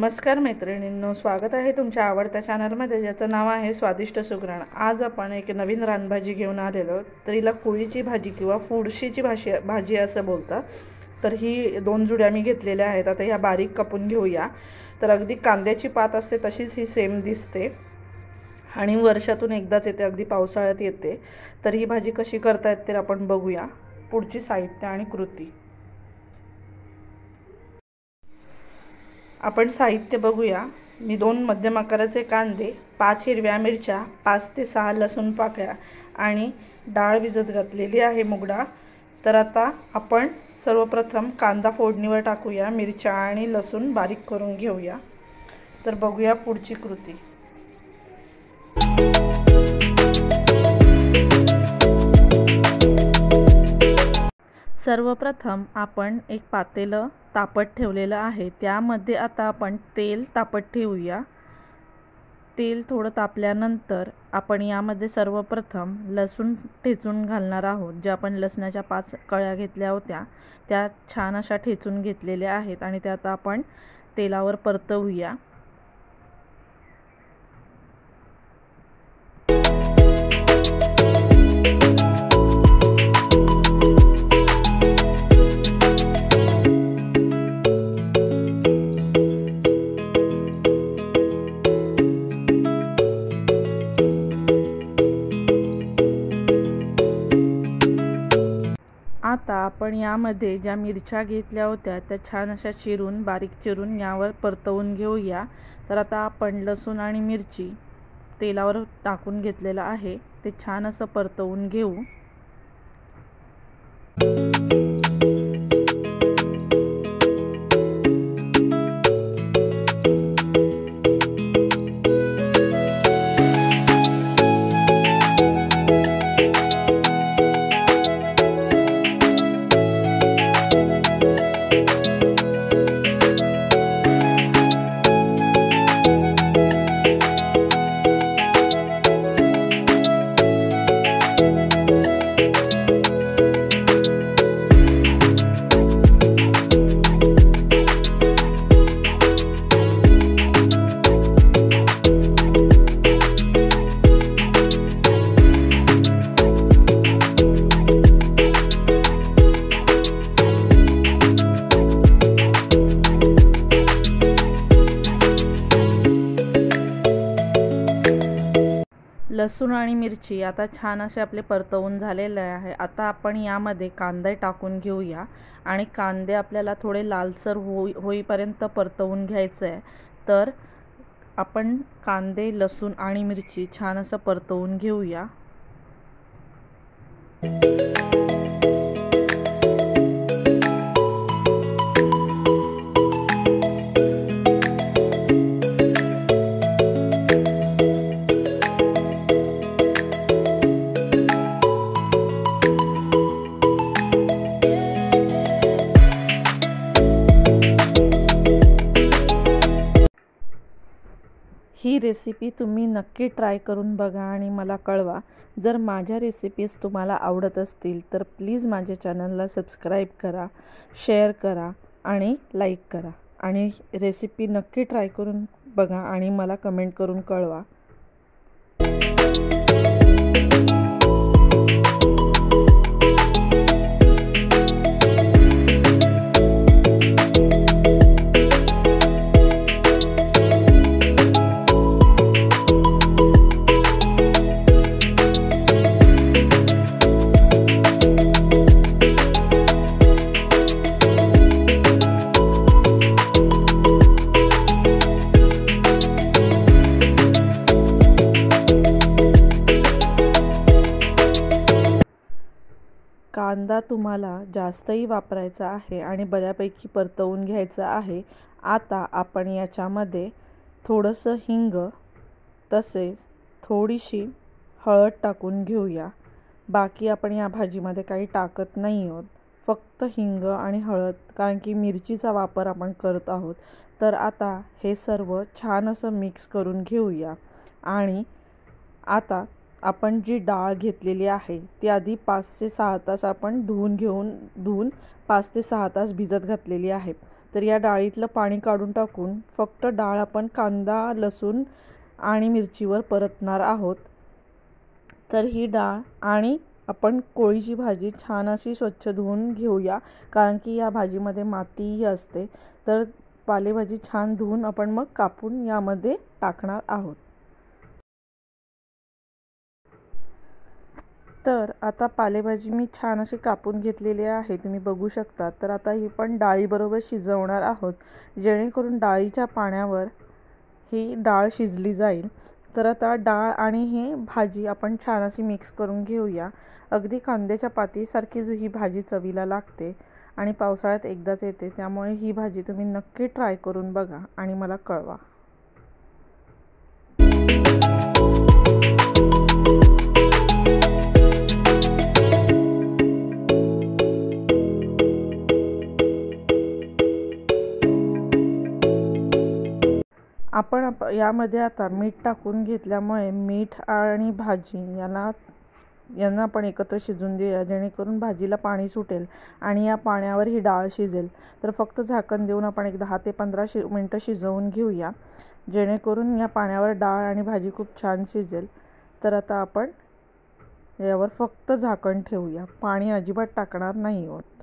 नमस्कार मैत्रिणींनो, स्वागत आहे तुमच्या आवडत्या चॅनलमध्ये ज्याचं नाव आहे स्वादिष्ट सुगरण। आज आपण एक नवीन रानभाजी घेऊन आलेलो। तर हिला कुळीची भाजी किंवा फुडशीची भाजी असं बोलतात। तर ही दोन जुड्या मी घेतलेल्या आहेत। आता ह्या बारीक कापून घेऊया। तर अगदी कांद्याची पात असते तशीच ही सेम दिसते आणि वर्षातून एकदाच येते, अगदी पावसाळ्यात येते। तर ही भाजी कशी करतायत ते आपण बघूया। पुढची साहित्य आणि कृती आपण साहित्य बघूया। मी 2 मध्यम आकाराचे कांदे, 5 हिरव्या मिरच्या, 5 ते 6 लसूण पाकळ्या आणि डाळ भिजत घातलेली आहे मूग डाळ। तर आता आपण सर्वप्रथम कांदा फोडणीवर टाकूया, मिरच्या आणि लसूण बारीक करून घेऊया। तर बघूया पुढची कृती। सर्वप्रथम आपण एक पातेलं तापत ठेवलेलं आहे। त्यामध्ये आता आपण तेल तापत ठेवूया। तेल थोडं तापल्यानंतर आपण यामध्ये सर्वप्रथम लसूण ठेचून घालणार आहोत। जे आपण लसणाच्या 5 कळ्या घेतल्या होत्या त्या छान अशा ठेचून घेतलेल्या आहेत आणि त्या आता आपण तेलावर परतवूया। आता आपण यामध्ये ज्या मिरच्या घेतल्या होत्या त्या छान अशा चिरून बारीक चिरून यावर परतवून घेऊया। तर आता आपण लसूण आणि मिरची तेलावर टाकून घेतलेलं आहे, ते छान असं परतवून घेऊ। लसूण आणि मिरची आता छान असे आपले परतवून झालेले आहे। आता आपण यामध्ये कांदे टाकून घेऊया आणि कांदे आपल्याला थोडे लालसर होईपर्यंत परतवून घ्यायचे आहे। तर आपण कांदे, लसूण आणि मिरची छान असं परतवून घेऊया। ही रेसिपी तुम्ही नक्की ट्राय करून बघा आणि मला कळवा। जर माझ्या रेसिपीज तुम्हाला आवडत असतील तर प्लीज माझ्या चॅनलला सबस्क्राईब करा, शेअर करा आणि लाईक करा आणि रेसिपी नक्की ट्राय करून बघा आणि मला कमेंट करून कळवा। कांदा तुम्हाला जास्तही वापरायचा आहे आणि बऱ्यापैकी परतवून घ्यायचा आहे। आता आपण याच्यामध्ये थोडंसं हिंग तसेच थोडीशी हळद टाकून घेऊया। बाकी आपण या भाजीमध्ये काही टाकत नाही आहोत, फक्त हिंग आणि हळद, कारण की मिरचीचा वापर आपण करत आहोत। तर आता हे सर्व छान असं मिक्स करून घेऊया आणि आता आपण जी डाळ घेतलेली आहे ती आधी 5 ते 6 तास आपण धुवून 5 ते 6 तास भिजत घातलेली आहे। तर या डाळीतलं पाणी काढून टाकून फक्त डाळ आपण कांदा, लसूण आणि मिरचीवर परतणार आहोत। तर ही डाळ आणि आपण कोळीची भाजी छान अशी स्वच्छ धुवून घेऊया, कारण की या भाजीमध्ये मातीही असते। तर पालेभाजी छान धुवून आपण मग कापून यामध्ये टाकणार आहोत। तर आता पालेभाजी मी छान अशी कापून घेतलेली आहे, तुम्ही बघू शकता। तर आता ही पण डाळीबरोबर शिजवणार आहोत, जेणेकरून डाळीच्या पाण्यावर ही डाळ शिजली जाईल। तर आता डाळ आणि ही भाजी आपण छान अशी मिक्स करून घेऊया। अगदी कांद्याच्या पातीसारखीच ही भाजी चवीला लागते आणि पावसाळ्यात एकदाच येते, त्यामुळे ही भाजी तुम्ही नक्की ट्राय करून बघा आणि मला कळवा। आपण यामध्ये आता मीठ टाकून घेतल्यामुळे मीठ आणि भाजी यांना आपण एकत्र शिजून देऊया, जेणेकरून भाजीला पाणी सुटेल आणि या पाण्यावर ही डाळ शिजेल। तर फक्त झाकण देऊन आपण एक 10 ते 15 मिनटं शिजवून घेऊया, जेणेकरून या पाण्यावर डाळ आणि भाजी खूप छान शिजेल। तर आता आपण यावर फक्त झाकण ठेवूया, पाणी अजिबात टाकणार नाही आहोत।